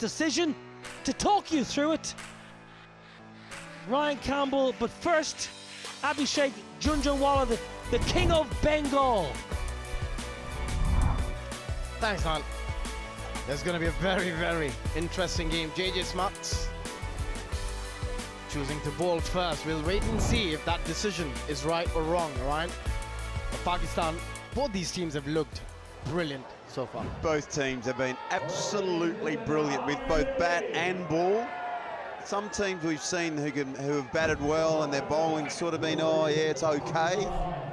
decision. To talk you through it, Ryan Campbell, but first, Abhishek Jhunjhunwala, the king of Bengal. Thanks, man. There's going to be a very, very interesting game. JJ Smuts choosing to bowl first. We'll wait and see if that decision is right or wrong, Ryan. For Pakistan, both these teams have looked brilliant so far. Both teams have been absolutely brilliant with both bat and ball. Some teams we've seen who have batted well and their bowling's sort of been, oh yeah, it's okay.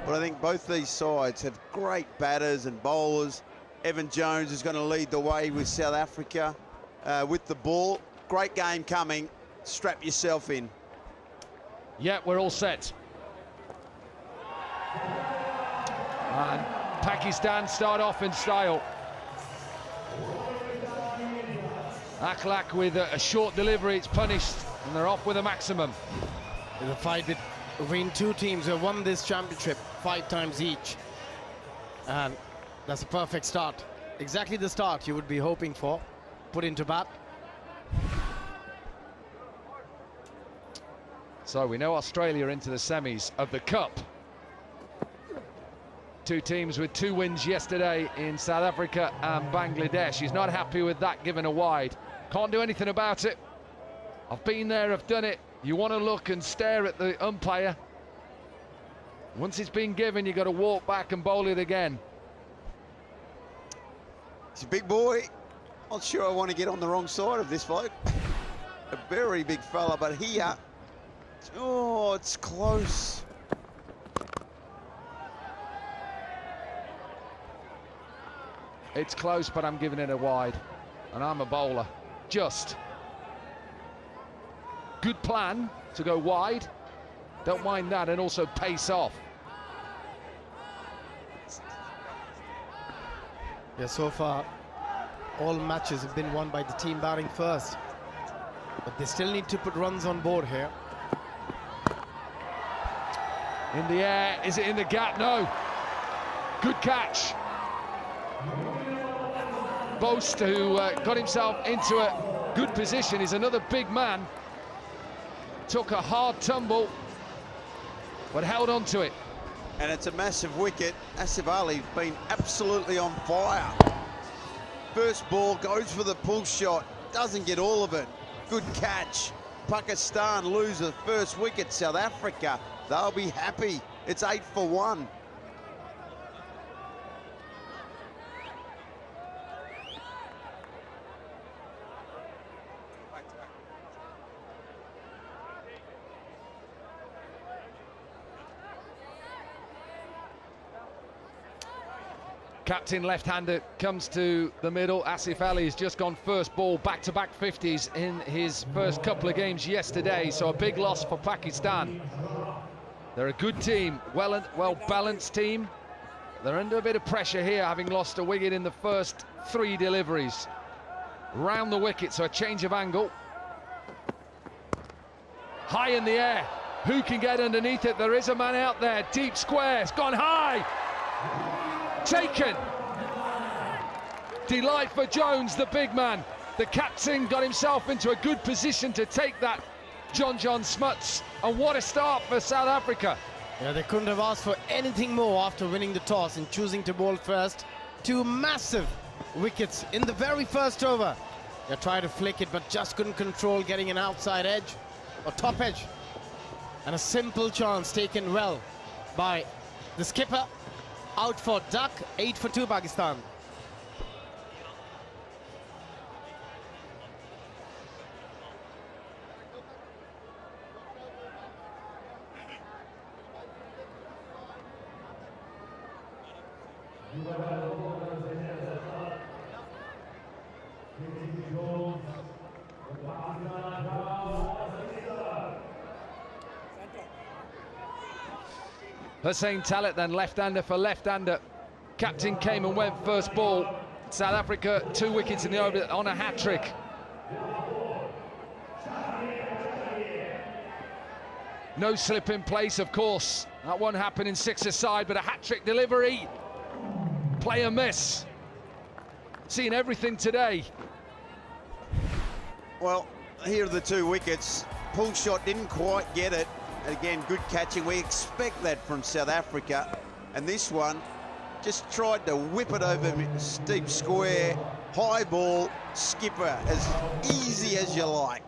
But I think both these sides have great batters and bowlers. Evan Jones is going to lead the way with South Africa with the ball. Great game coming. Strap yourself in. Yeah, we're all set. And Pakistan start off in style. Akhlaq with a short delivery, it's punished, and they're off with a maximum. There's a fight between two teams who have won this championship 5 times each. And that's a perfect start. Exactly the start you would be hoping for. Put into bat. So we know Australia into the semis of the Cup. Two teams with 2 wins yesterday in South Africa and Bangladesh. He's not happy with that, given a wide. Can't do anything about it. I've been there, I've done it. You want to look and stare at the umpire. Once it's been given, you've got to walk back and bowl it again. He's a big boy. Not sure I want to get on the wrong side of this bloke. A very big fella, but here, oh, it's close. It's close, but I'm giving it a wide. And I'm a bowler. Just. Good plan to go wide. Don't mind that, and also pace off. Yeah, so far, all matches have been won by the team batting first. But they still need to put runs on board here. In the air, is it in the gap? No. Good catch. Boast, who got himself into a good position, is another big man. Took a hard tumble, but held on to it. And it's a massive wicket. Asif Ali's been absolutely on fire. First ball, goes for the pull shot, doesn't get all of it. Good catch. Pakistan lose the first wicket. South Africa, they'll be happy. It's 8 for 1. Captain left-hander comes to the middle. Asif Ali has just gone first ball, back-to-back 50s in his first couple of games yesterday, so a big loss for Pakistan. They're a good team, well-balanced team. They're under a bit of pressure here, having lost a wicket in the first 3 deliveries. Round the wicket, so a change of angle. High in the air. Who can get underneath it? There is a man out there. Deep square. It's gone high. Taken. Delight for Jones, the big man. The captain got himself into a good position to take that. John Smuts, and what a start for South Africa. Yeah, they couldn't have asked for anything more after winning the toss and choosing to bowl first. 2 massive wickets in the very first over. They tried to flick it, but just couldn't control getting an outside edge or top edge. And a simple chance taken well by the skipper. Out for duck. 8 for 2 Pakistan. Hussain Talit then, left-hander for left-hander. Captain came and went first ball. South Africa 2 wickets in the over on a hat-trick. No slip in place, of course. That one happened in 6-a-side, but a hat-trick delivery. Player miss. Seen everything today. Well, here are the 2 wickets. Pull shot didn't quite get it. Again, good catching. We expect that from South Africa. And this one just tried to whip it over steep square. High ball, skipper, as easy as you like.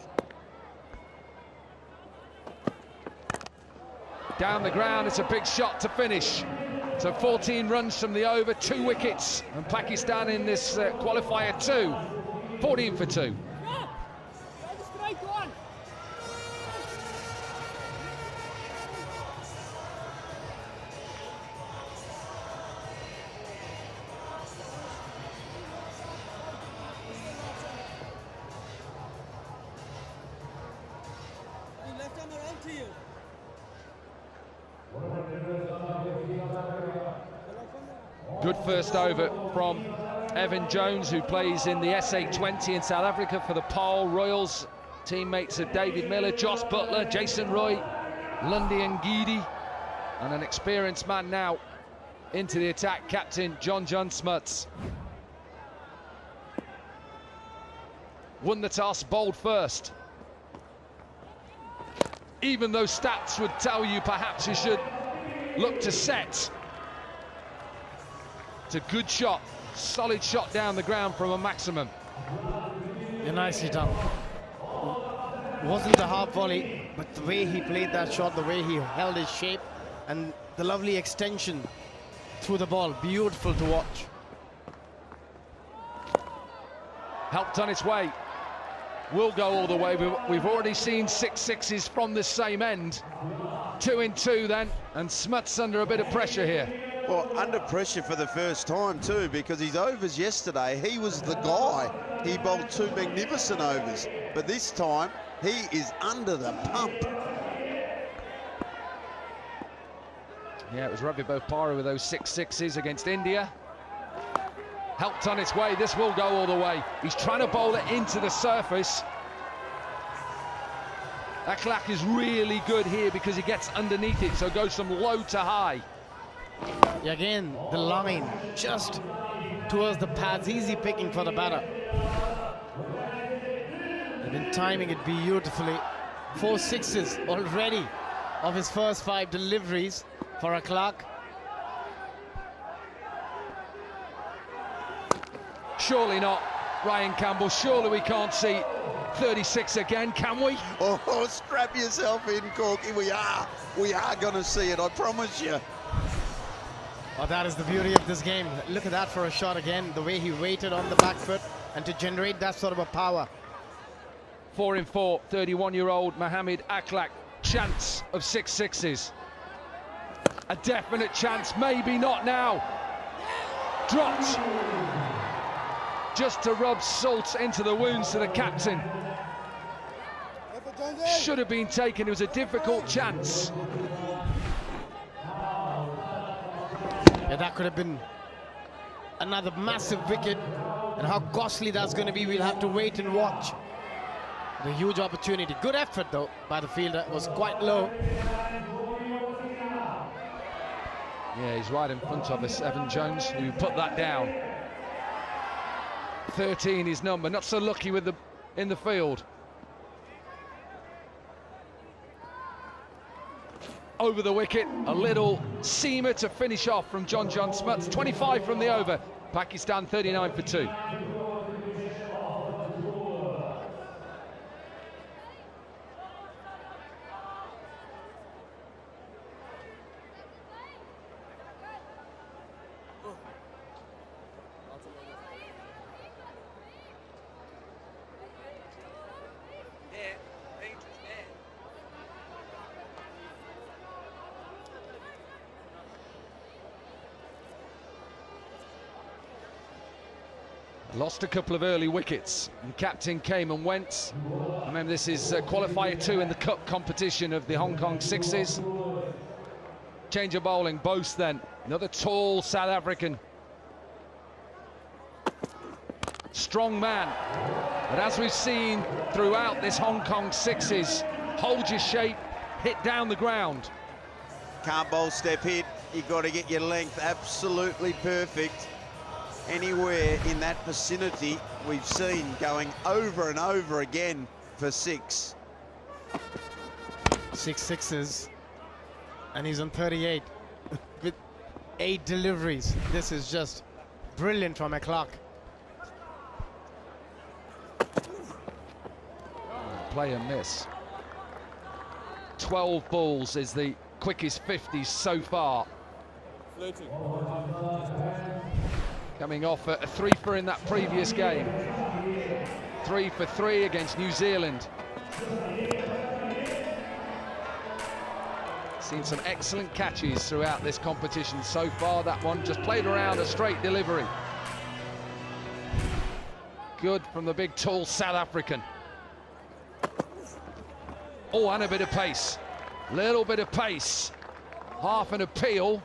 Down the ground, it's a big shot to finish. So 14 runs from the over, 2 wickets. And Pakistan in this qualifier 2, 14 for 2. Good first over from Evan Jones, who plays in the SA20 in South Africa for the Paarl Royals. Teammates of David Miller, Joss Butler, Jason Roy, Lundy Ngidi, and an experienced man now into the attack, captain John Smuts. Won the toss, bowled first. Even though stats would tell you perhaps you should look to set. It's a good shot, solid shot down the ground from a maximum. Yeah, nicely done. Wasn't a half volley, but the way he played that shot, the way he held his shape, and the lovely extension through the ball, beautiful to watch. Helped on its way. Will go all the way. We've already seen 6 sixes from the same end. 2 in 2 then, and Smuts under a bit of pressure here. Well, under pressure for the first time too, because his overs yesterday, he was the guy. He bowled 2 magnificent overs, but this time he is under the pump. Yeah, it was Ravi Bopara with those 6 sixes against India. Helped on its way. This will go all the way. He's trying to bowl it into the surface. Akhlaq is really good here because he gets underneath it, so it goes from low to high. Again, the line just towards the pads, easy picking for the batter. They've been timing it beautifully. 4 sixes already of his first 5 deliveries for Akhlaq. Surely not, Ryan Campbell. Surely we can't see 36 again, can we? Oh, strap yourself in, Corky. We are going to see it, I promise you. Oh, that is the beauty of this game. Look at that for a shot again, the way he waited on the back foot and to generate that sort of a power. 4 in 4, 31-year-old Mohamed Akhlaq. Chance of 6 sixes. A definite chance, maybe not now. Dropped. Just to rub salt into the wounds to the captain. Should have been taken, it was a difficult chance. Yeah, that could have been another massive wicket, and how costly that's going to be, we'll have to wait and watch. The huge opportunity. Good effort though by the fielder, it was quite low. Yeah, he's right in front of us, Evan Jones, who put that down. 13 his number, not so lucky with in the field. Over the wicket, a little seamer to finish off from John Smuts. 25 from the over, Pakistan 39 for 2. Lost a couple of early wickets, and captain came and went. Remember, this is qualifier 2 in the cup competition of the Hong Kong Sixes. Change of bowling, Bose then. Another tall South African. Strong man. But as we've seen throughout this Hong Kong Sixes, hold your shape, hit down the ground. Can't bowl step hit, you've got to get your length absolutely perfect. anywhere in that vicinity, we've seen going over and over again for 6. 6 sixes, and he's on 38 with 8 deliveries. This is just brilliant from McClark. Play and miss. 12 balls is the quickest 50 so far. Coming off a 3 for in that previous game. 3 for 3 against New Zealand. Seen some excellent catches throughout this competition so far. That one just played around a straight delivery. Good from the big, tall South African. Oh, and a bit of pace. Little bit of pace. Half an appeal.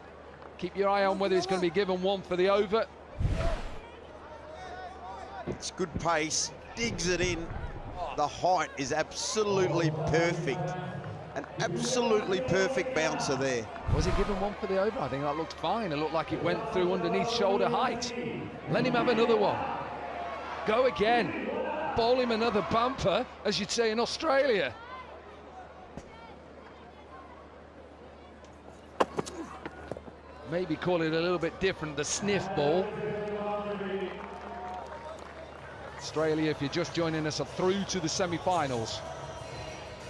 Keep your eye on whether he's going to be given 1 for the over. It's good pace, digs it in. The height is absolutely perfect. An absolutely perfect bouncer there. Was he given 1 for the over? I think that looked fine. It looked like it went through underneath shoulder height. Let him have another one. Go again. Bowl him another bumper, as you'd say in Australia. Maybe call it a little bit different, the sniff ball. Australia, if you're just joining us, are through to the semi-finals.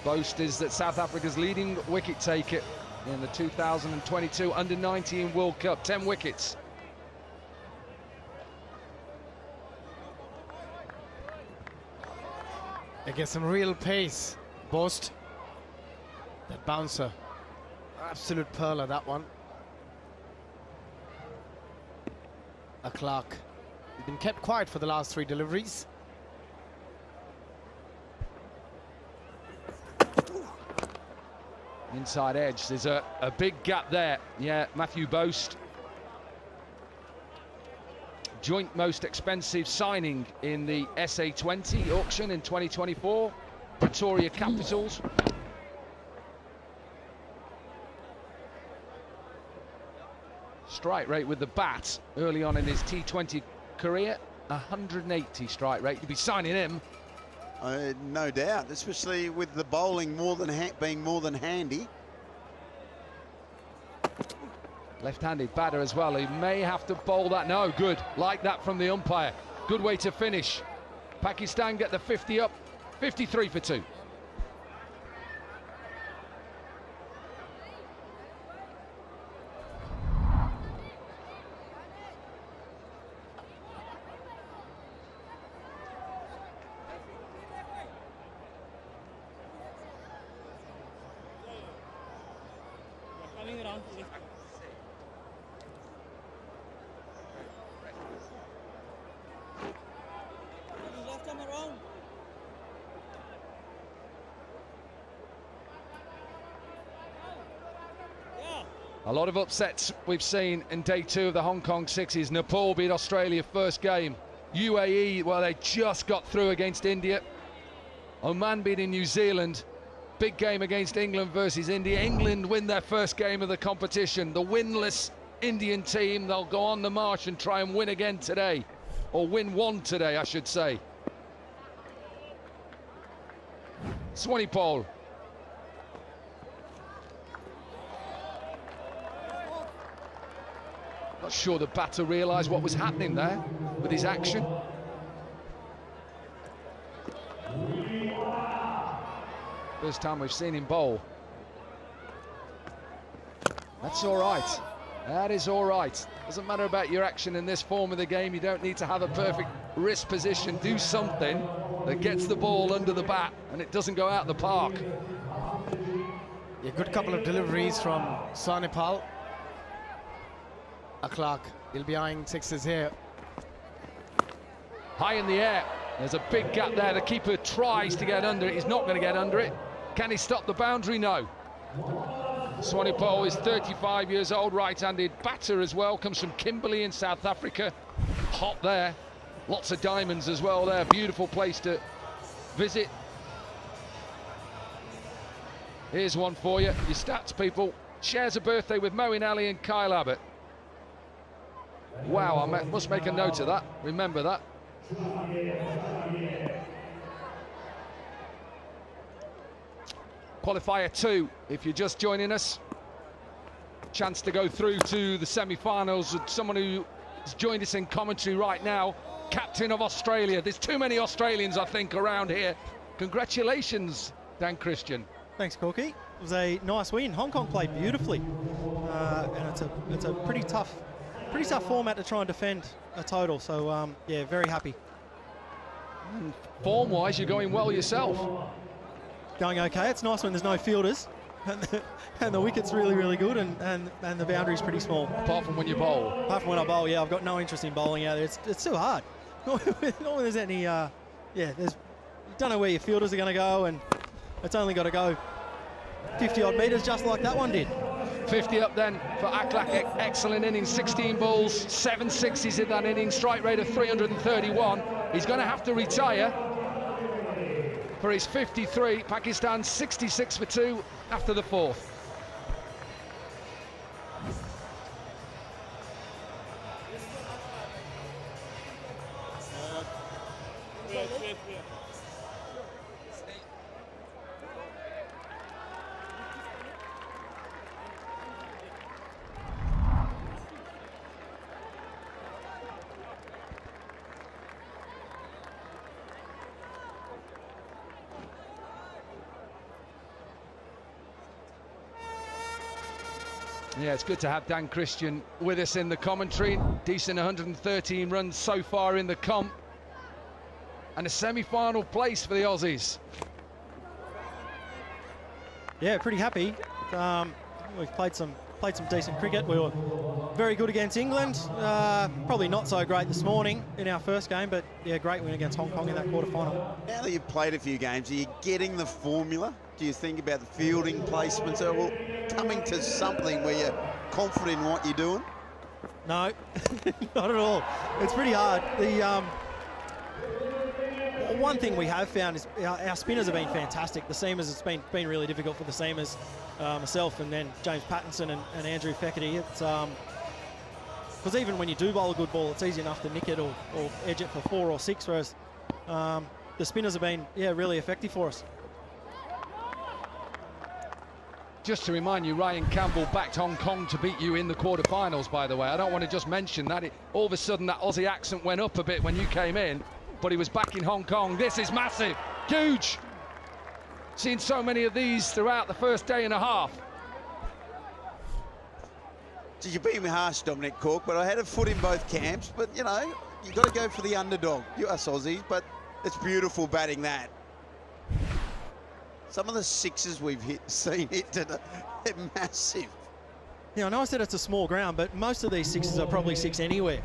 Boast is that South Africa's leading wicket taker in the 2022 Under-19 World Cup, 10 wickets. They get some real pace. Boast. That bouncer. Absolute pearler, that one. Clark. He's been kept quiet for the last 3 deliveries. Inside edge, there's a big gap there. Yeah, Matthew Boast. Joint most expensive signing in the SA20 auction in 2024. Pretoria Capitals. Strike rate with the bat early on in his T20 career, 180 strike rate. You'd be signing him. No doubt, especially with the bowling being more than handy. Left-handed batter as well. He may have to bowl that. No, good. Like that from the umpire. Good way to finish. Pakistan get the 50 up. 53 for 2. A lot of upsets we've seen in day 2 of the Hong Kong Sixes. Nepal beat Australia first game. UAE, well, they just got through against India. Oman beating New Zealand. Big game against England versus India. England win their first game of the competition. The winless Indian team, they'll go on the march and try and win again today. Or win 1 today, I should say. Swanipol. Not sure the batter realised what was happening there with his action. First time we've seen him bowl. That's all right. That is all right. Doesn't matter about your action in this form of the game. You don't need to have a perfect wrist position. Do something that gets the ball under the bat and it doesn't go out the park. A good couple of deliveries from Sonipal. Clark, he'll be eyeing 6s here. High in the air. There's a big gap there. The keeper tries to get under it. He's not going to get under it. Can he stop the boundary? No. Swanipol is 35 years old, right-handed batter as well. Comes from Kimberley in South Africa. Hot there. Lots of diamonds as well there. Beautiful place to visit. Here's one for you. Your stats, people. Shares a birthday with Moeen Ali and Kyle Abbott. Wow, I must make a note of that. Remember that. Qualifier 2, if you're just joining us. Chance to go through to the semi-finals with someone who has joined us in commentary right now, captain of Australia. There's too many Australians, I think, around here. Congratulations, Dan Christian. Thanks, Corky. It was a nice win. Hong Kong played beautifully, and it's a pretty tough format to try and defend a total. So yeah, very happy. And form-wise, you're going well yourself. Going okay. It's nice when there's no fielders, and the wicket's really good, and the boundary's pretty small. Apart from when you bowl. Apart from when I bowl, yeah, I've got no interest in bowling out there. It's too hard. Not when there's any, yeah, you don't know where your fielders are going to go, and it's only got to go 50 odd metres, just like that one did. 50 up then for Aklak. Excellent innings, 16 balls, 7 sixes in that inning, strike rate of 331. He's going to have to retire for his 53. Pakistan 66 for 2 after the 4th. Yeah, it's good to have Dan Christian with us in the commentary. Decent 113 runs so far in the comp. And a semi-final place for the Aussies. Yeah, pretty happy. We've played some decent cricket. We were very good against England. Probably not so great this morning in our first game, but yeah, great win against Hong Kong in that quarter-final. Now that you've played a few games, are you getting the formula? Do you think about the fielding placements? Are we coming to something where you're confident in what you're doing? No, not at all. It's pretty hard. The one thing we have found is our spinners have been fantastic. The seamers, it's been really difficult for the seamers, myself and then James Pattinson and Andrew Feckerty. It's because even when you do bowl a good ball, it's easy enough to nick it or edge it for 4 or 6, whereas the spinners have been really effective for us. Just to remind you, Ryan Campbell backed Hong Kong to beat you in the quarterfinals, by the way. I don't want to just mention that. All of a sudden, that Aussie accent went up a bit when you came in, but he was back in Hong Kong. This is massive, huge. Seen so many of these throughout the first day and a half. So you're being harsh, Dominic Cork, but I had a foot in both camps. But, you know, you've got to go for the underdog. You us Aussies, but it's beautiful batting that. Some of the sixes we've seen hit today, they're massive. Yeah, I know I said it's a small ground, but most of these sixes are probably 6 anywhere.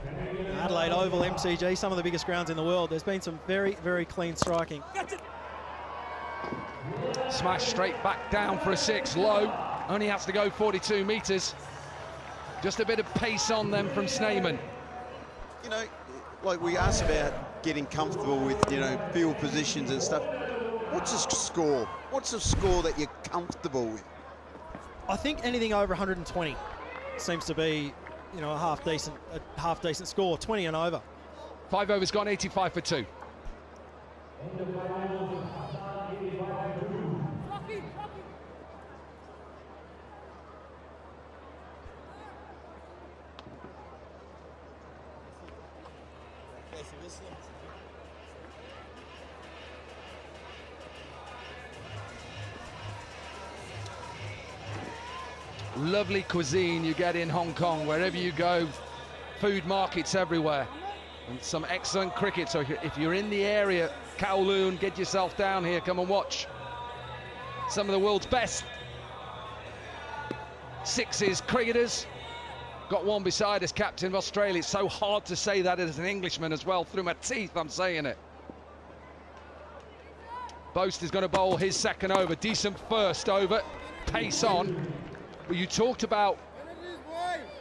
Adelaide Oval, MCG, some of the biggest grounds in the world. There's been some very clean striking. Smash straight back down for a 6, low. Only has to go 42 metres. Just a bit of pace on them from Sneyman. You know, like we asked about getting comfortable with, you know, field positions and stuff. What's a score? What's a score that you're comfortable with? I think anything over 120 seems to be, you know, a half decent score. 20 and over. 5 overs gone, 85 for 2. Lovely cuisine you get in Hong Kong. Wherever you go, food markets everywhere. And some excellent cricket. So if you're in the area, Kowloon, get yourself down here, come and watch some of the world's best sixes cricketers. Got one beside us, captain of Australia. It's so hard to say that as an Englishman as well. Through my teeth, I'm saying it. Boast is going to bowl his second over. Decent first over. Pace on. But you talked about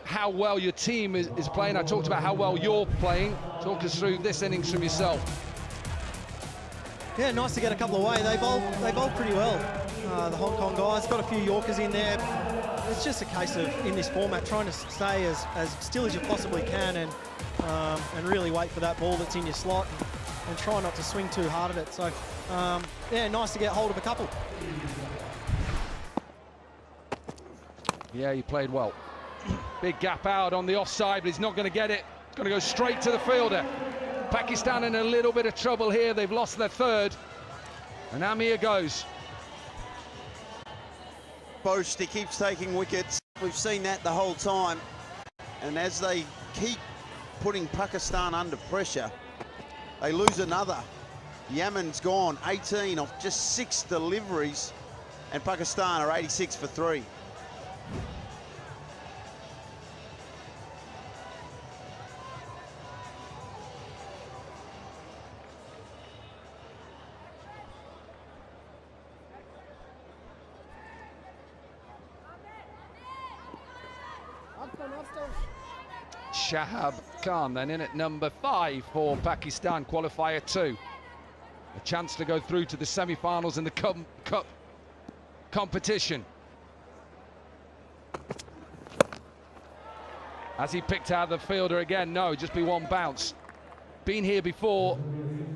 how well your team is playing. I talked about how well you're playing. Talk us through this innings from yourself. Yeah, nice to get a couple away. They bowled pretty well. The Hong Kong guys got a few Yorkers in there. it's just a case of, in this format, trying to stay as still as you possibly can and really wait for that ball that's in your slot and try not to swing too hard at it. So, yeah, nice to get hold of a couple. Yeah, he played well. Big gap out on the offside, but he's not going to get it. It's going to go straight to the fielder. Pakistan in a little bit of trouble here. They've lost their third. And Amir goes. Boast, he keeps taking wickets. We've seen that the whole time. And as they keep putting Pakistan under pressure, they lose another. Yemen's gone 18 off just 6 deliveries, and Pakistan are 86 for 3. Shahab Khan then in at number 5 for Pakistan, qualifier 2. A chance to go through to the semi-finals in the cup competition. Has he picked out the fielder again? No, just be one bounce. Been here before,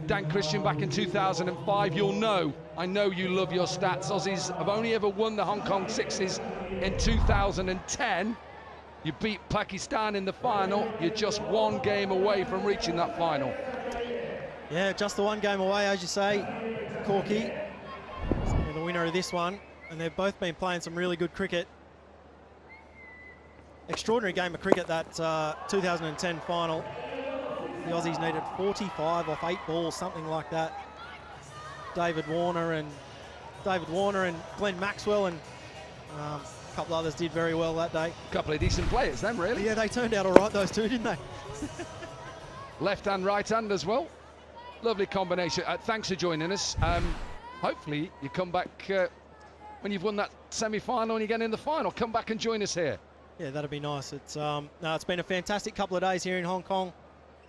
Dan Christian, back in 2005. You'll know, I know you love your stats. Aussies have only ever won the Hong Kong Sixes in 2010. You beat Pakistan in the final. You're just one game away from reaching that final. Yeah, just the one game away, as you say, Corky. They're the winner of this one, and they've both been playing some really good cricket. Extraordinary game of cricket, that 2010 final. The Aussies needed 45 off 8 balls, something like that. David Warner and Glenn Maxwell and a couple others did very well that day. A couple of decent players then, really. Yeah, they turned out all right, those two, didn't they? Left hand, right hand as well. Lovely combination. Thanks for joining us. Hopefully you come back when you've won that semi-final and you get in the final. Come back and join us here. Yeah, that'd be nice. It's been a fantastic couple of days here in Hong Kong.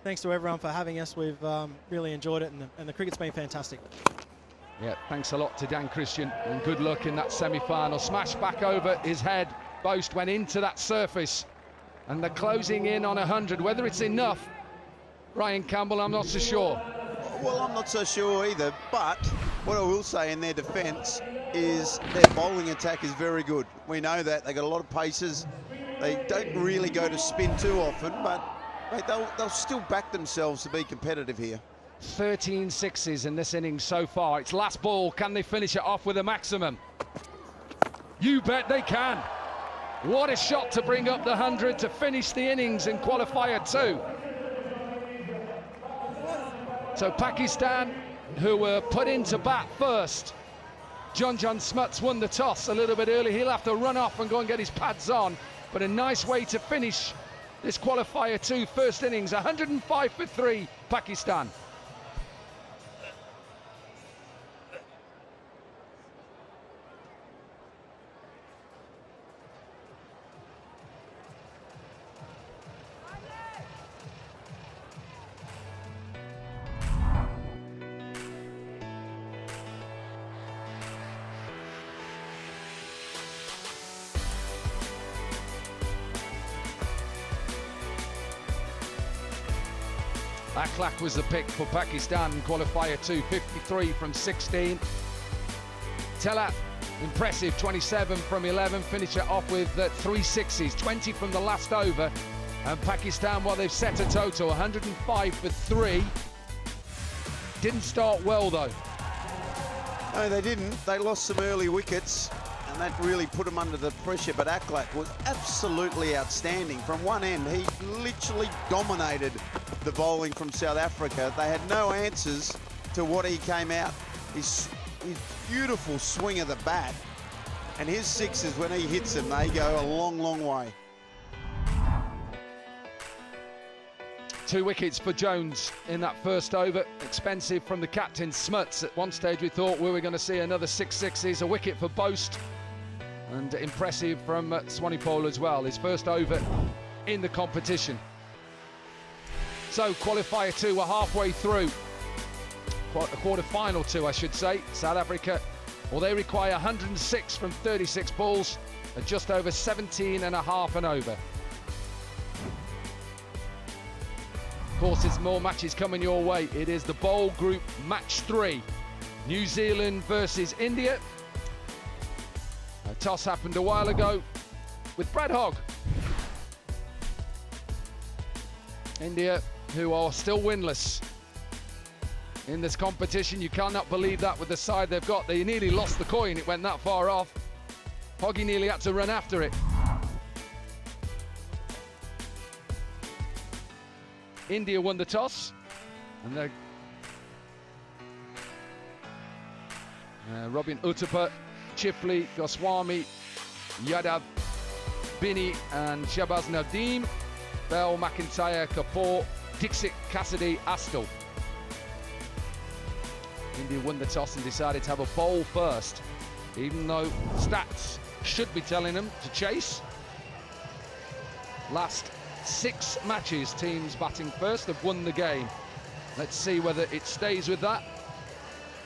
Thanks to everyone for having us. We've really enjoyed it, and the cricket's been fantastic. Yeah, thanks a lot to Dan Christian, and good luck in that semi-final. Smash back over his head. Boast went into that surface, and they're closing in on 100. Whether it's enough, Ryan Campbell, I'm not so sure. Well, I'm not so sure either, but what I will say in their defence is their bowling attack is very good. We know that. They've got a lot of paces. They don't really go to spin too often, but mate, they'll still back themselves to be competitive here. 13 sixes in this innings so far. It's last ball. Can they finish it off with a maximum? You bet they can. What a shot to bring up the 100 to finish the innings in qualifier 2. So Pakistan, who were put into bat first. John Smuts won the toss a little bit early. He'll have to run off and go and get his pads on. But a nice way to finish this qualifier 2 first innings. 105 for 3, Pakistan. Akhlaq was the pick for Pakistan in qualifier 2, 53 from 16. Telat, impressive, 27 from 11, finish it off with 3 sixes, 20 from the last over. And Pakistan, well, they've set a total, 105 for 3. Didn't start well, though. No, they didn't. They lost some early wickets, and that really put them under the pressure. But Akhlaq was absolutely outstanding. From one end, he literally dominated the bowling from South Africa. They had no answers to what he came out. His beautiful swing of the bat, and his sixes, when he hits them, they go a long, long way. 2 wickets for Jones in that first over. Expensive from the captain, Smuts. At one stage we thought we were going to see another 6 sixes. A wicket for Boast, and impressive from Swanepoel as well. His first over in the competition. So qualifier 2, we're halfway through. Quarter-final 2, I should say. South Africa, well, they require 106 from 36 balls. at just over 17.5 and over. Of course, there's more matches coming your way. It is the Bowl Group Match 3. New Zealand versus India. A toss happened a while ago with Brad Hogg. India, who are still winless in this competition. You cannot believe that with the side they've got. They nearly lost the coin. It went that far off. Hoggy nearly had to run after it. India won the toss, and Robin Uttapa, Chifley, Goswami, Yadav, Binny and Shabaz Nadeem, Bell, McIntyre, Kapoor, Dixit, Cassidy, Astle. India won the toss and decided to have a bowl first, even though stats should be telling them to chase. Last 6 matches, teams batting first have won the game. Let's see whether it stays with that.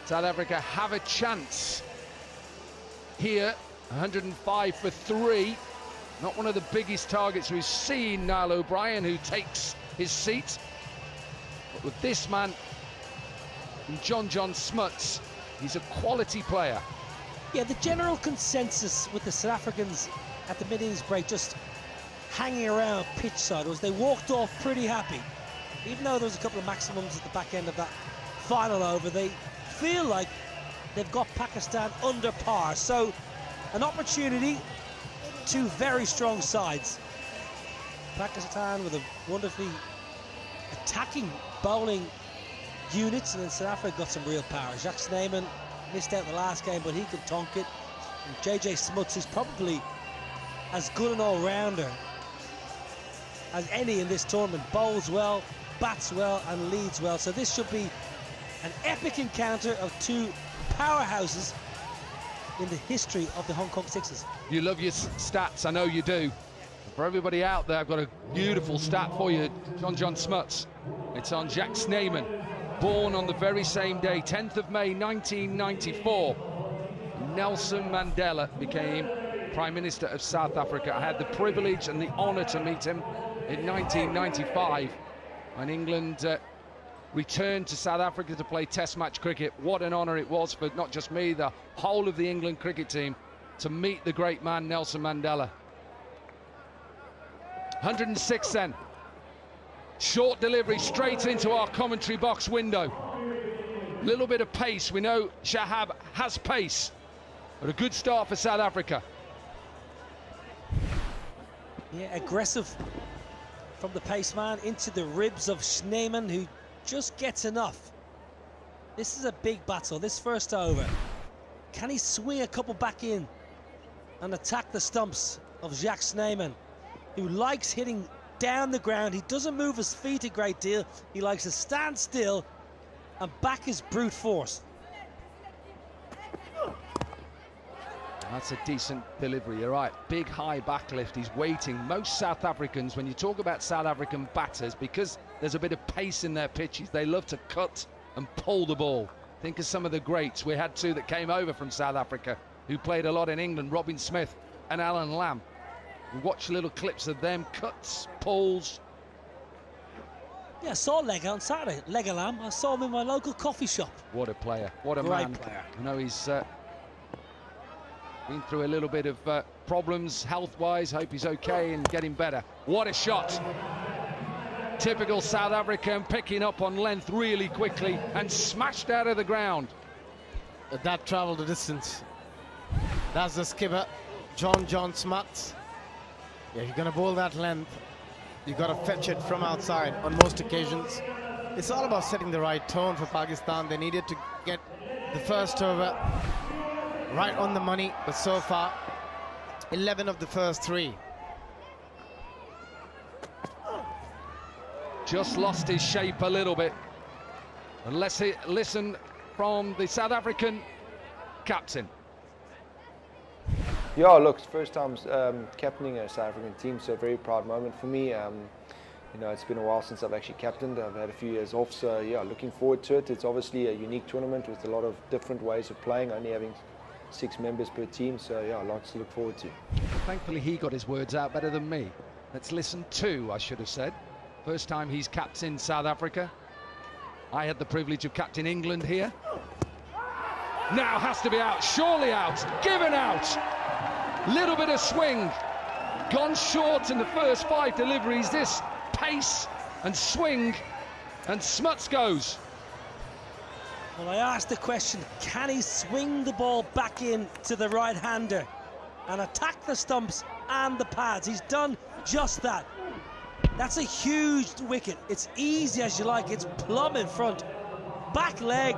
South Africa have a chance here. 105 for 3. Not one of the biggest targets we've seen, Niall O'Brien, who takes his seat. But with this man, John Smuts, he's a quality player. Yeah, the general consensus with the South Africans at the mid-innings break, just hanging around pitch side, was they walked off pretty happy. Even though there was a couple of maximums at the back end of that final over, they feel like they've got Pakistan under par. So an opportunity, 2 very strong sides. Pakistan with a wonderfully attacking bowling units, and then South Africa got some real power. Jacques Snyman missed out the last game, but he could tonk it. And JJ Smuts is probably as good an all-rounder as any in this tournament. Bowls well, bats well, and leads well. So this should be an epic encounter of 2 powerhouses in the history of the Hong Kong Sixers. You love your stats, I know you do. For everybody out there, I've got a beautiful stat for you, John Smuts. It's on Jacques Snyman, born on the very same day, 10th of May 1994. Nelson Mandela became Prime Minister of South Africa. I had the privilege and the honour to meet him in 1995 when England returned to South Africa to play Test match cricket. What an honour it was for not just me, the whole of the England cricket team, to meet the great man Nelson Mandela. 106 then. Short delivery straight into our commentary box window. Little bit of pace. We know Shahab has pace, but a good start for South Africa. Yeah, aggressive from the pace man into the ribs of Snyman, who just gets enough. This is a big battle, this first over. Can he swing a couple back in and attack the stumps of Jacques Snyman, who likes hitting down the ground? He doesn't move his feet a great deal. He likes to stand still and back his brute force. That's a decent delivery, you're right. Big high backlift, he's waiting. Most South Africans, when you talk about South African batters, because there's a bit of pace in their pitches, they love to cut and pull the ball. Think of some of the greats. We had 2 that came over from South Africa who played a lot in England, Robin Smith and Alan Lamb. We watch little clips of them, cuts, pulls. Yeah, I saw Lega on Saturday, Lega Lamb. I saw him in my local coffee shop. What a player, what a Great man. player. I know he's been through a little bit of problems health-wise. Hope he's okay and getting better. What a shot. Typical South African, picking up on length really quickly and smashed out of the ground. That travelled a distance. That's the skipper, John Smuts. Yeah, you're going to bowl that length. You've got to fetch it from outside on most occasions. It's all about setting the right tone for Pakistan. They needed to get the first over right on the money, but so far 11 of the first 3. Just lost his shape a little bit. And let's listen from the South African captain. Yeah, look, first time captaining a South African team, so a very proud moment for me. You know, it's been a while since I've actually captained. I've had a few years off, so yeah, looking forward to it. It's obviously a unique tournament with a lot of different ways of playing, only having 6 members per team, so yeah, lots to look forward to. Thankfully, he got his words out better than me. Let's listen to, I should have said. First time he's captained South Africa. I had the privilege of captain England here. Now has to be out, surely out, given out. Little bit of swing. Gone short in the first 5 deliveries. This pace and swing, and Smuts goes. Well, I asked the question, can he swing the ball back in to the right-hander and attack the stumps and the pads? He's done just that. That's a huge wicket. It's easy as you like. It's plumb in front. Back leg.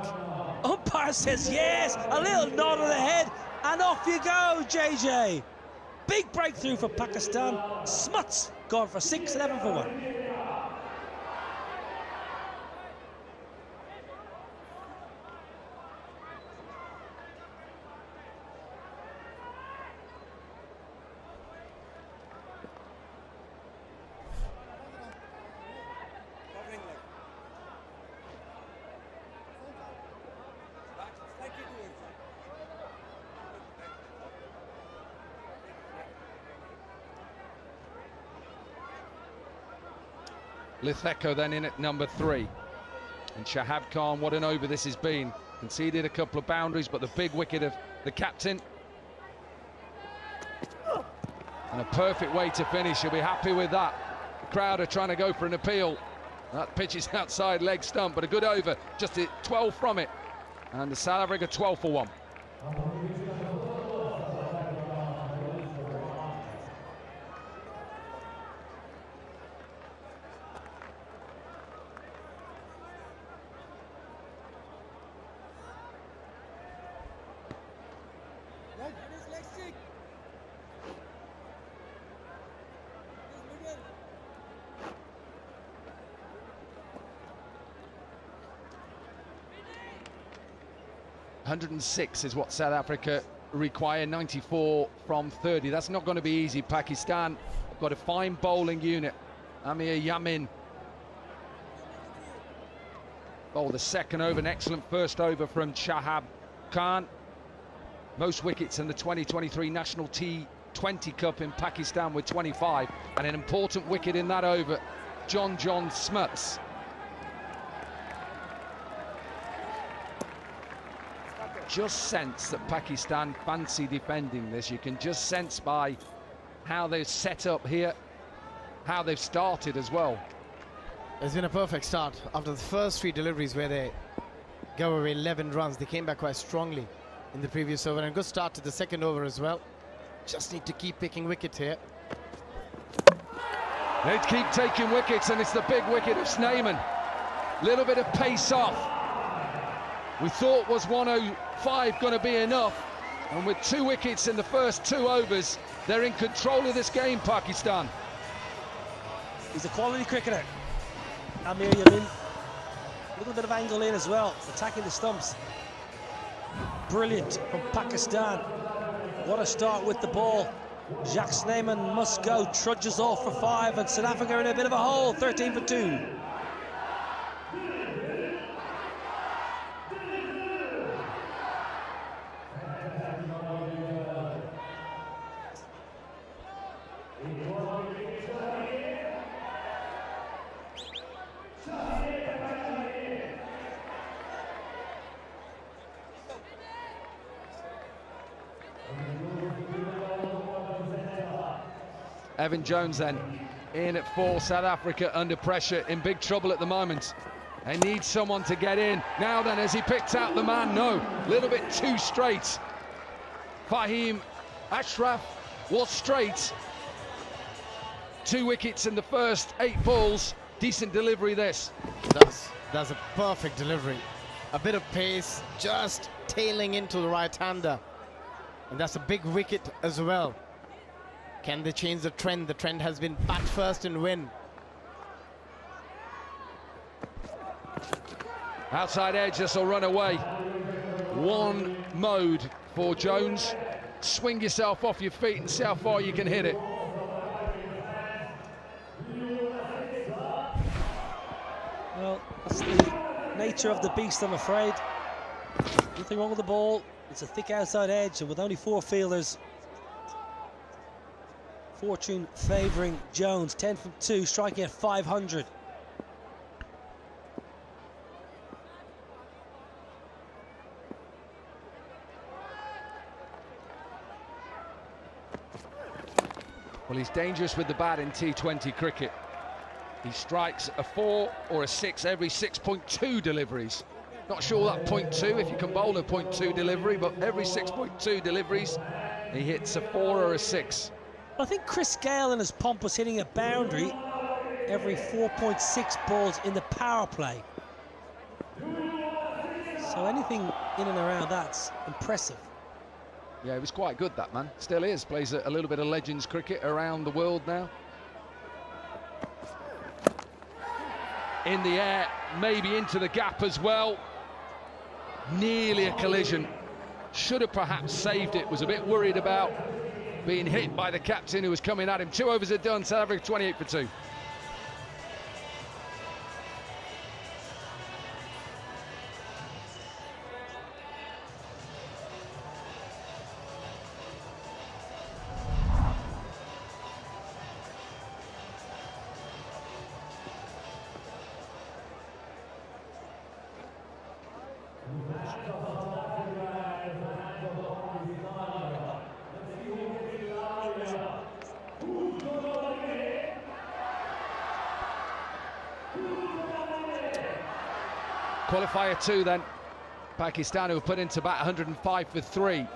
Umpire says yes. A little nod of the head. And off you go, JJ. Big breakthrough for Pakistan. Smuts gone for 6, 11 for 1. Litheko then in at number 3. And Shahab Khan, what an over this has been. Conceded a couple of boundaries, but the big wicket of the captain. And a perfect way to finish. He'll be happy with that. The crowd are trying to go for an appeal. That pitch is outside leg stump, but a good over. Just 12 from it. And the South Africa 12 for 1. .106 is what South Africa require, 94 from 30. That's not going to be easy. Pakistan have got a fine bowling unit. Amir Yamin bowled the second over, an excellent first over from Shahab Khan. Most wickets in the 2023 National T20 Cup in Pakistan with 25, and an important wicket in that over, John Smuts. Just sense that Pakistan fancy defending this. You can just sense by how they've set up here, how they've started as well. It's been a perfect start. After the first 3 deliveries where they go away 11 runs, they came back quite strongly in the previous over, and a good start to the second over as well. Just need to keep picking wickets here. They keep taking wickets, and it's the big wicket of Snyman. Little bit of pace off. We thought was 105 going to be enough, and with 2 wickets in the first 2 overs, they're in control of this game, Pakistan. He's a quality cricketer, Amir Yamin. A little bit of angle in as well, attacking the stumps. Brilliant from Pakistan. What a start with the ball. Jacques Snyman must go, trudges off for 5, and South Africa in a bit of a hole, 13 for 2. Evan Jones then in at 4. South Africa under pressure, in big trouble at the moment. They need someone to get in. Now then, has he picked out the man? No, a little bit too straight. Fahim Ashraf was straight. 2 wickets in the first 8 balls. Decent delivery this. That's a perfect delivery. A bit of pace, just tailing into the right-hander. And that's a big wicket as well. Can they change the trend? The trend has been bat first and win. Outside edge, this will run away. One mode for Jones. Swing yourself off your feet and see how far you can hit it. Well, that's the nature of the beast, I'm afraid. Nothing wrong with the ball. It's a thick outside edge, and with only 4 fielders, fortune favouring Jones. 10 from 2, striking at 500. Well, he's dangerous with the bat in T20 cricket. He strikes a 4 or a 6 every 6.2 deliveries. Not sure that 0.2, if you can bowl a 0.2 delivery, but every 6.2 deliveries, he hits a 4 or a 6. I think Chris Gale in his pomp was hitting a boundary every 4.6 balls in the power play. So anything in and around that's impressive. Yeah, he was quite good, that man. Still is. Plays a little bit of Legends cricket around the world now. In the air, maybe into the gap as well. Nearly a collision. Should have perhaps saved it. Was a bit worried about being hit by the captain who was coming at him. 2 overs are done. South Africa 28 for 2. Qualifier 2 then. Pakistan who were put into bat 105 for 3.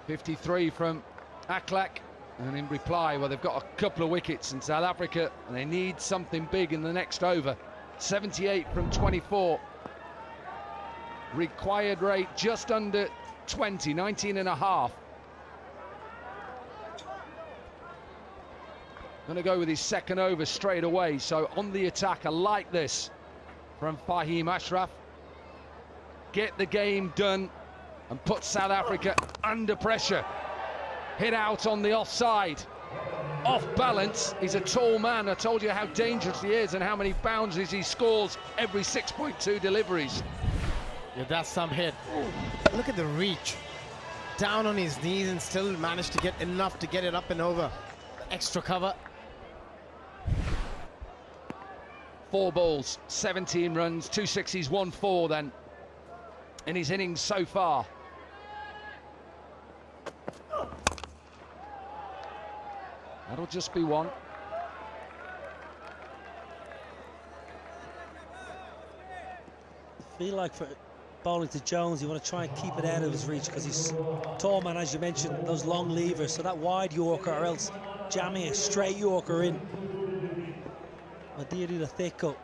53 from Akhlaq. And in reply, well, they've got a couple of wickets in South Africa and they need something big in the next over. 78 from 24. Required rate just under 20, 19 and a half. Going to go with his second over straight away. So on the attack, I like this from Fahim Ashraf. Get the game done and put South Africa under pressure. Hit out on the offside. Off balance. He's a tall man. I told you how dangerous he is and how many boundaries he scores every 6.2 deliveries. Yeah, that's some hit. Look at the reach. Down on his knees and still managed to get enough to get it up and over. Extra cover. 4 balls, 17 runs, 2 sixes, 1 4 then in his innings so far. That'll just be 1. I feel like for bowling to Jones, you want to try and keep it out of his reach because he's tall man, as you mentioned, those long levers. So that wide Yorker or else jamming a straight Yorker in. Ideally the thick up.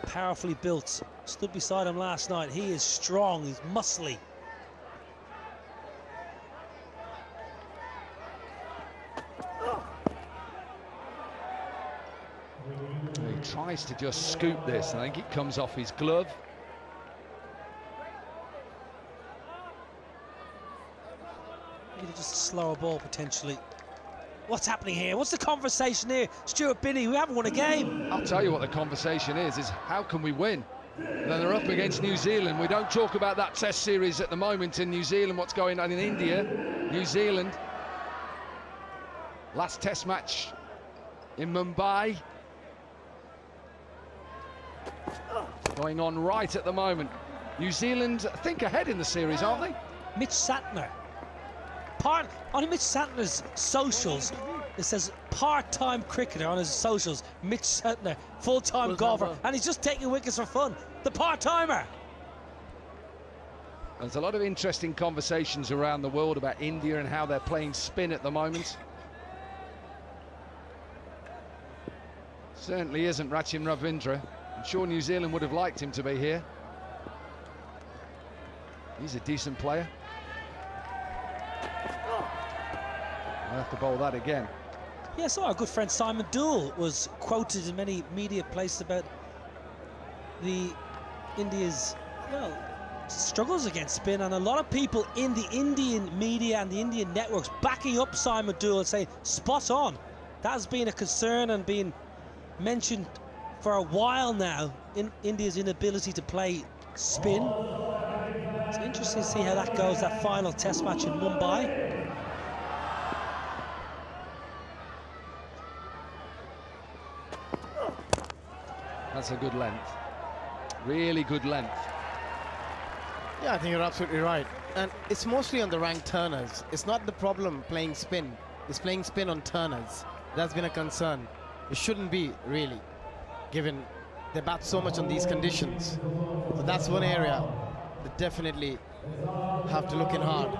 Powerfully built. Stood beside him last night. He is strong, he's muscly. He tries to just scoop this. I think it comes off his glove. Maybe just a slower ball potentially. What's happening here? What's the conversation here? Stuart Binney, we haven't won a game. I'll tell you what the conversation is how can we win? Then they're up against New Zealand. We don't talk about that test series at the moment in New Zealand, what's going on in India. New Zealand. Last test match in Mumbai. Going on right at the moment. New Zealand, I think, ahead in the series, aren't they? Mitch Santner. On Mitch Santner's socials, it says part-time cricketer on his socials. Mitch Santner, full-time golfer, and he's just taking wickets for fun. The part-timer. There's a lot of interesting conversations around the world about India and how they're playing spin at the moment. Certainly isn't Rachin Ravindra. I'm sure New Zealand would have liked him to be here. He's a decent player. I'll have to bowl that again. Yeah, so our good friend Simon Dool was quoted in many media places about the India's, well, struggles against spin, and a lot of people in the Indian media and the Indian networks backing up Simon Dool and saying, spot on. That has been a concern and been mentioned for a while now, in India's inability to play spin. It's interesting to see how that goes, that final test match in Mumbai. That's a good length. Really good length. Yeah, I think you're absolutely right. And it's mostly on the rank turners. It's not the problem playing spin. It's playing spin on turners. That's been a concern. It shouldn't be, really, given they bat so much on these conditions. So that's one area that definitely have to look in hard.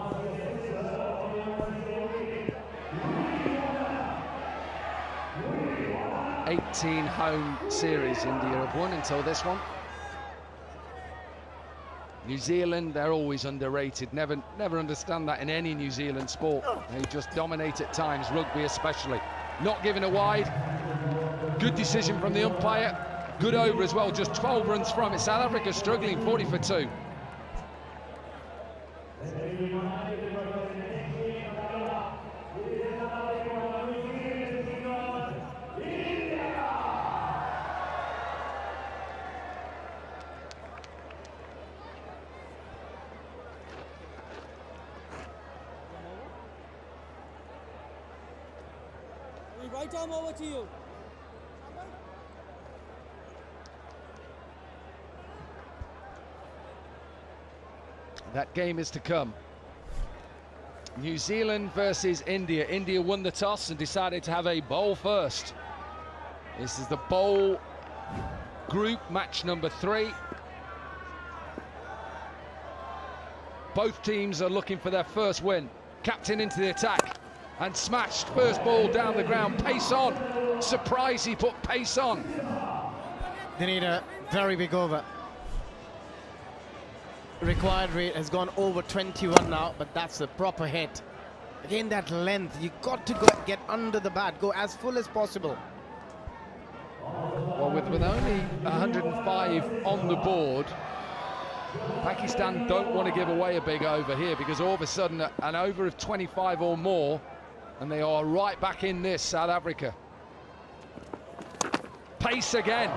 '18 home series India have won until this one. New Zealand, they're always underrated. Never understand that in any New Zealand sport. They just dominate at times, rugby especially. Not giving a wide. Good decision from the umpire. Good over as well, just 12 runs from it. South Africa struggling, 40 for 2. Right arm over to you. That game is to come. New Zealand versus India. India won the toss and decided to have a bowl first. This is the bowl group match number 3. Both teams are looking for their first win. Captain into the attack and smashed. First ball down the ground. Pace on. Surprise, he put pace on. They need a very big over. Required rate has gone over 21 now, but that's a proper hit. Again, that length, you got to get under the bat, go as full as possible. Well, with only 105 on the board, Pakistan don't want to give away a big over here, because all of a sudden an over of 25 or more and they are right back in this, South Africa. Pace again.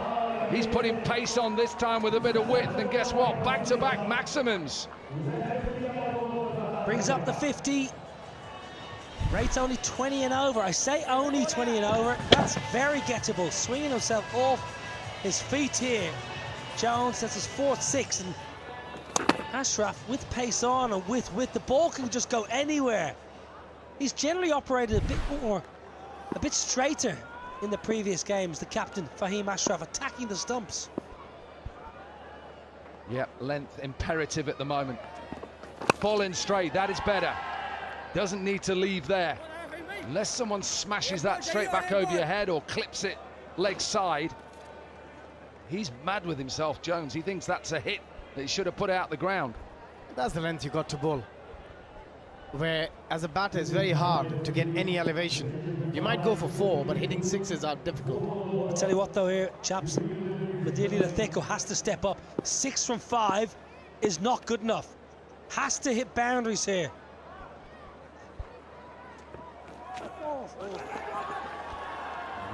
He's putting pace on this time with a bit of width, and guess what? Back-to-back maximums. Brings up the 50. Rate's only 20 and over. I say only 20 and over. That's very gettable. Swinging himself off his feet here. Jones, that's his 4th 6. And Ashraf with pace on and with the ball can just go anywhere. He's generally operated a bit straighter in the previous games. The captain, Fahim Ashraf, attacking the stumps. Yep, length imperative at the moment. Falling straight, that is better. Doesn't need to leave there. Unless someone smashes that straight back over your head or clips it leg side. He's mad with himself, Jones. He thinks that's a hit that he should have put out the ground. That's the length you got to bowl, where as a batter it's very hard to get any elevation. You might go for 4, but hitting 6s are difficult. I'll tell you what though here, chaps, Madili Latheko has to step up. 6 from 5 is not good enough. Has to hit boundaries here.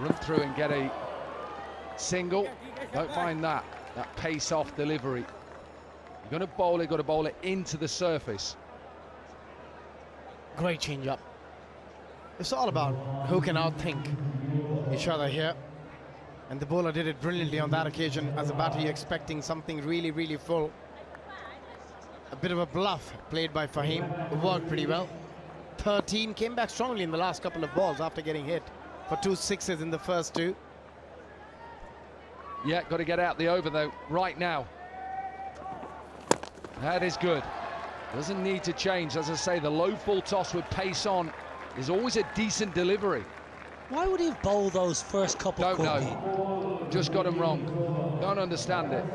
Run through and get a single. Don't mind that pace off delivery. You're going to bowl it, got to bowl it into the surface. Great change up. It's all about who can outthink each other here. And the bowler did it brilliantly on that occasion. As a batter, you're expecting something really, really full. A bit of a bluff played by Fahim. It worked pretty well. 13, came back strongly in the last couple of balls after getting hit for 2 6s in the first 2. Yeah, got to get out the over though right now. That is good. Doesn't need to change. As I say, the low full toss with pace on is always a decent delivery. Why would he have bowled those first couple? Don't know. Just got him wrong. Don't understand it.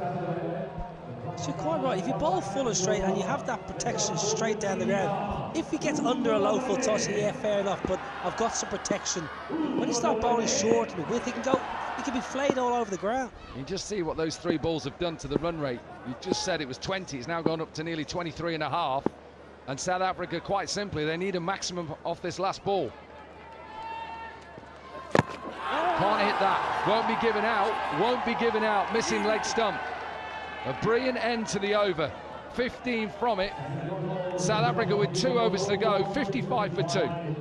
So you're quite right. If you bowl full and straight and you have that protection straight down the ground, if he gets under a low full toss, yeah, fair enough, but I've got some protection. When you start bowling short and width, he can be flayed all over the ground. You just see what those 3 balls have done to the run rate. You just said it was 20. It's now gone up to nearly 23 and a half. And South Africa, quite simply, they need a maximum off this last ball. Can't hit that. Won't be given out. Won't be given out. Missing leg stump. A brilliant end to the over. 15 from it. South Africa with 2 overs to go, 55 for 2.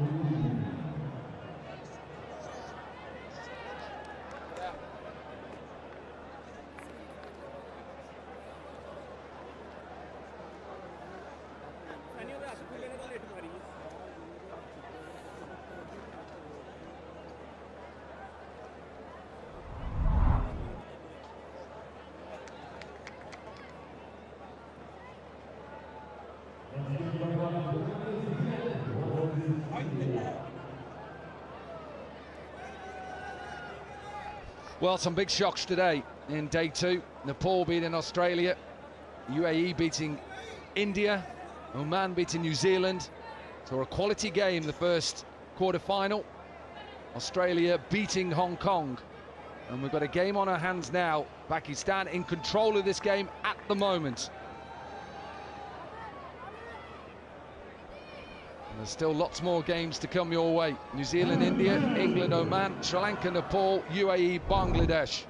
Well, some big shocks today in day 2. Nepal beating Australia, UAE beating India, Oman beating New Zealand. So a quality game, the first quarter-final. Australia beating Hong Kong. And we've got a game on our hands now. Pakistan in control of this game at the moment. And there's still lots more games to come your way. New Zealand, India, England, Oman, Sri Lanka, Nepal, UAE, Bangladesh.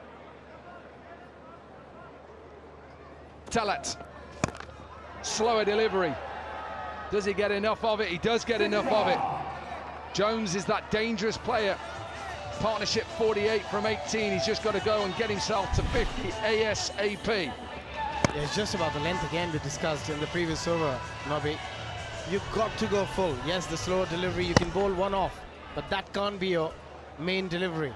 Talat, slower delivery. Does he get enough of it? He does get enough of it. Jones is that dangerous player. Partnership 48 from 18. He's just got to go and get himself to 50 ASAP. Yeah, it's just about the length again we discussed in the previous over, Nobby. You've got to go full. Yes, the slower delivery, you can bowl one off, but that can't be your main delivery.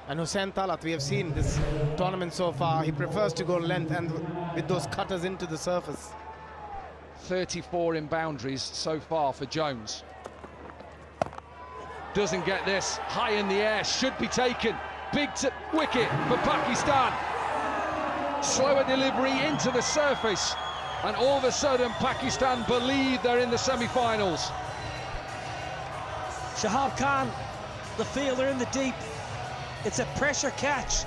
And Hussain Talat, we have seen this tournament so far, he prefers to go length and with those cutters into the surface. 34 in boundaries so far for Jones. Doesn't get this, high in the air, should be taken. Big wicket for Pakistan. Slower delivery into the surface. And all of a sudden, Pakistan believe they're in the semi-finals. Shahab Khan, the fielder in the deep. It's a pressure catch.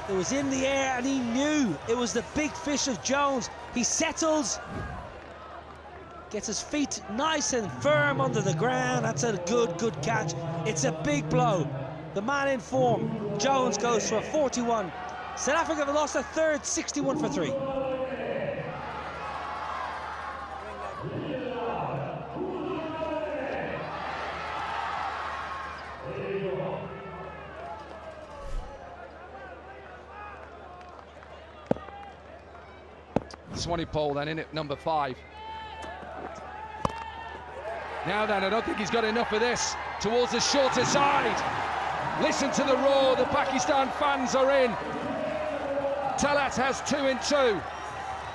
It was in the air and he knew it was the big fish of Jones. He settles, gets his feet nice and firm under the ground. That's a good catch. It's a big blow. The man in form, Jones, goes for a 41. South Africa have lost a third, 61 for 3. Swanepoel then in at number 5. Now then, I don't think he's got enough of this. Towards the shorter side. Listen to the roar, the Pakistan fans are in. Talat has 2 in 2.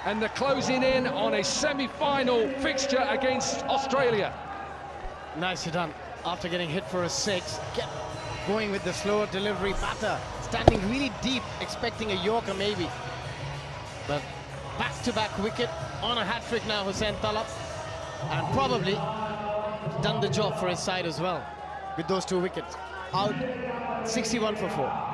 And they're closing in on a semi-final fixture against Australia. Nicely done. After getting hit for a 6, get going with the slower delivery batter. Standing really deep, expecting a Yorker maybe. But back-to-back wicket on a hat-trick now, Hussain Talat. And probably done the job for his side as well with those 2 wickets. Out 61 for 4.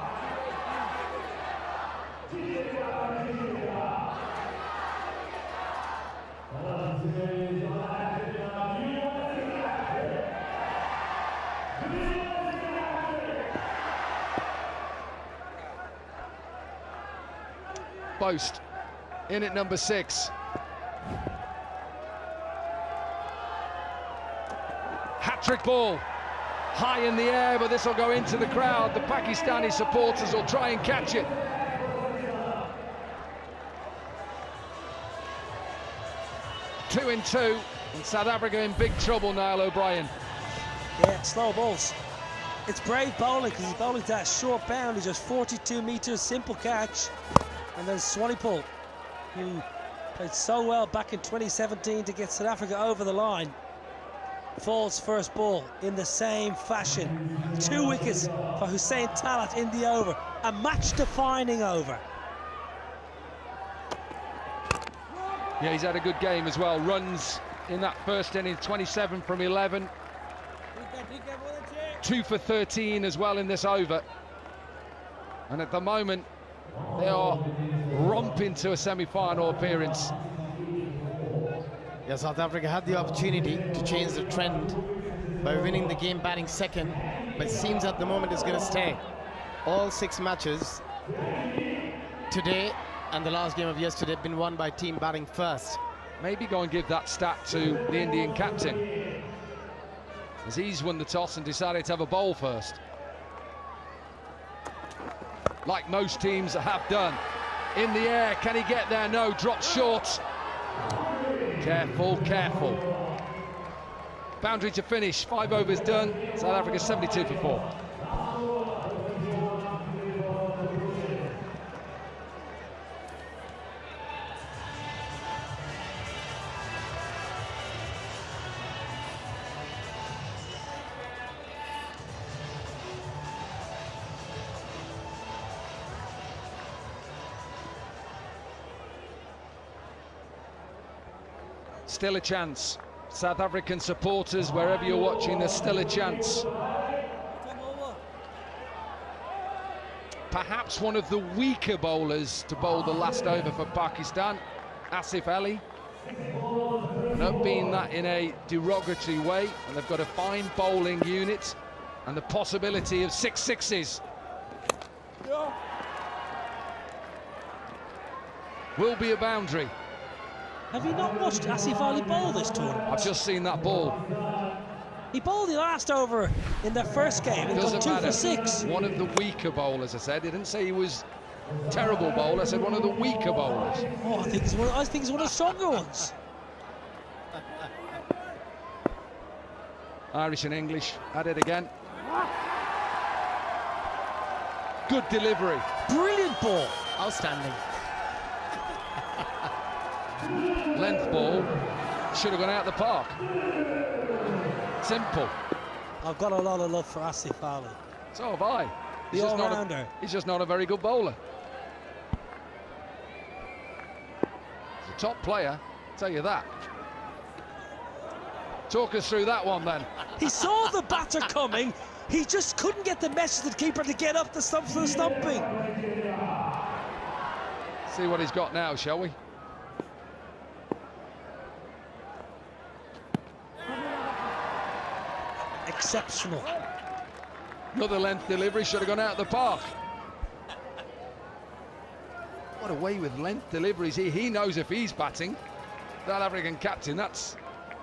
Boast in at number 6. Hat-trick ball, high in the air, but this will go into the crowd. The Pakistani supporters will try and catch it. Two in 2, and South Africa in big trouble, Niall O'Brien. Yeah, slow balls. It's brave bowling because he's bowling that short boundary, just 42 metres, simple catch. And then Swanepoel, who played so well back in 2017 to get South Africa over the line, falls first ball in the same fashion. 2 wickets for Hussain Talat in the over, a match-defining over. Yeah, he's had a good game as well. Runs in that first inning, 27 from 11. 2 for 13 as well in this over. And at the moment, they are romping to a semi-final appearance. Yeah, South Africa had the opportunity to change the trend by winning the game batting second, but it seems at the moment it's going to stay. All 6 matches today And the last game of yesterday had been won by team batting first. Maybe go and give that stat to the Indian captain, as he's won the toss and decided to have a bowl first, like most teams have done. In the air, can he get there? No, drops short. Careful, careful. Boundary to finish, 5 overs done. South Africa 72 for 4. Still a chance. South African supporters, wherever you're watching, there's still a chance. Perhaps one of the weaker bowlers to bowl the last over for Pakistan, Asif Ali. Not being that in a derogatory way, and they've got a fine bowling unit and the possibility of 6 sixes. Will be a boundary. Have you not watched Asif Ali bowl this tournament? I've just seen that ball. He bowled the last over in their first game and got 2 for 6. One of the weaker bowlers, I said. I didn't say he was a terrible bowler. I said one of the weaker bowlers. Oh, I think he's one of the stronger ones. Irish and English at it again. Good delivery. Brilliant ball. Outstanding. Length ball. Should have gone out the park. Simple. I've got a lot of love for Asif Ali. So have I. The all-rounder. He's just not a very good bowler. He's a top player, I'll tell you that. Talk us through that one then. He saw the batter coming. He just couldn't get the message to the keeper to get up the stumps for the stumping. See what he's got now, shall we? Exceptional. Another length delivery, should have gone out the park. What a way with length deliveries. He knows if he's batting. South African captain, that's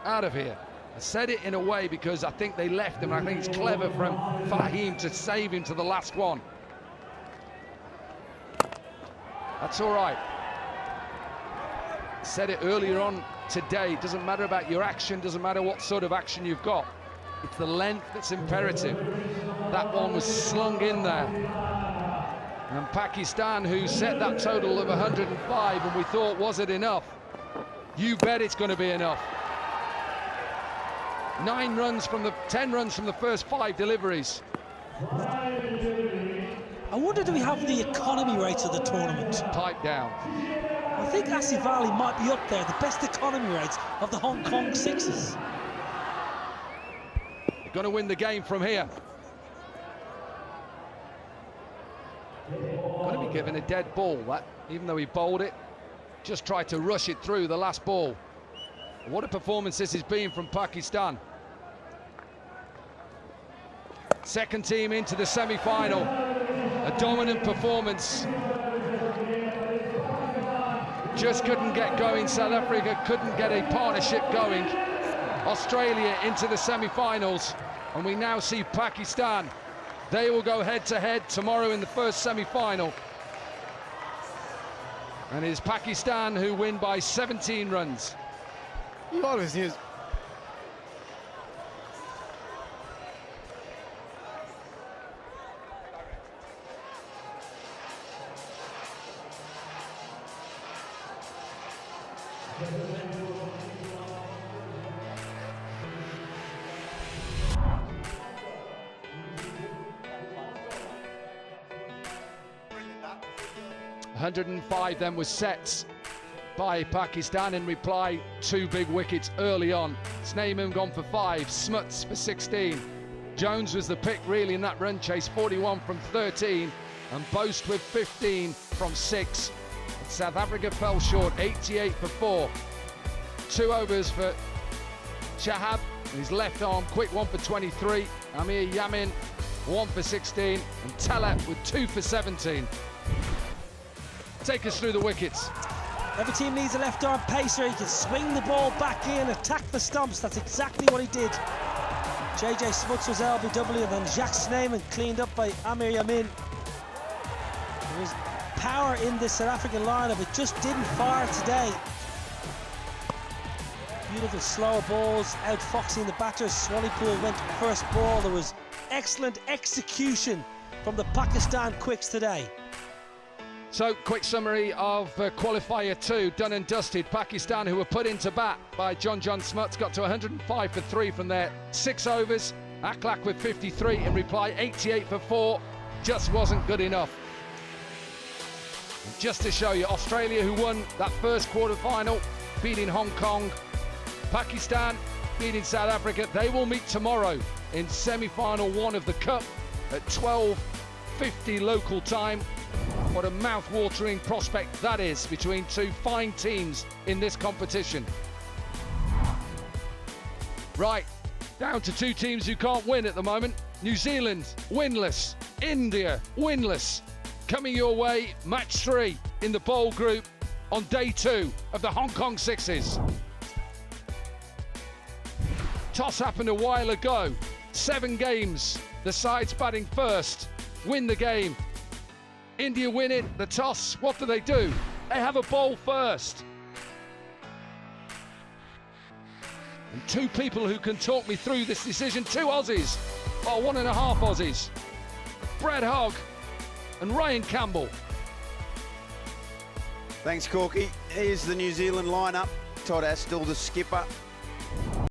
out of here. I said it in a way because I think they left him. I think it's clever from Fahim to save him to the last one. That's all right. I said it earlier on today. It doesn't matter about your action, doesn't matter what sort of action you've got. It's the length that's imperative. That one was slung in there. And Pakistan, who set that total of 105, and we thought, was it enough? You bet it's going to be enough. 10 runs from the first 5 deliveries. I wonder, do we have the economy rates of the tournament? Pipe down. I think Asif Ali might be up there, the best economy rates of the Hong Kong sixes. Going to win the game from here. Going to be given a dead ball, that, even though he bowled it. Just tried to rush it through the last ball. What a performance this has been from Pakistan. Second team into the semi-final. A dominant performance. Just couldn't get going. South Africa couldn't get a partnership going. Australia into the semi-finals, and we now see Pakistan. They will go head-to-head tomorrow in the first semi-final. And it is Pakistan who win by 17 runs. You always use. .105 then was set by Pakistan in reply. 2 big wickets early on. Sneman gone for 5, Smuts for 16. Jones was the pick really in that run chase, 41 from 13, and Boast with 15 from 6. South Africa fell short, 88 for 4. 2 overs for Shahab, his left arm, quick 1 for 23. Amir Yamin, 1 for 16, and Talat with 2 for 17. take us through the wickets. Every team needs a left arm pacer. He can swing the ball back in, attack the stumps. That's exactly what he did. JJ Smuts was LBW, and then Jacques Sneeman cleaned up by Amir Yamin. There was power in the South African lineup. It just didn't fire today. Beautiful slower balls, outfoxing the batters. Swanepoel went first ball. There was excellent execution from the Pakistan quicks today. So, quick summary of qualifier 2, done and dusted. Pakistan, who were put into bat by John Smuts, got to 105 for 3 from their 6 overs. Akhlaq with 53 in reply, 88 for 4, just wasn't good enough. And just to show you, Australia, who won that first quarter-final, beating Hong Kong. Pakistan beating South Africa. They will meet tomorrow in semi-final 1 of the Cup at 12:50 local time. What a mouth-watering prospect that is between two fine teams in this competition. Right, down to 2 teams who can't win at the moment. New Zealand winless, India winless. Coming your way, match 3 in the bowl group on day 2 of the Hong Kong Sixes. Toss happened a while ago. 7 games, the sides batting first, win the game. India win it, the toss, what do? They have a bowl first. And 2 people who can talk me through this decision, 2 Aussies, or 1.5 Aussies. Brad Hogg and Ryan Campbell. Thanks, Corky. Here's the New Zealand lineup. Todd Astle, the skipper.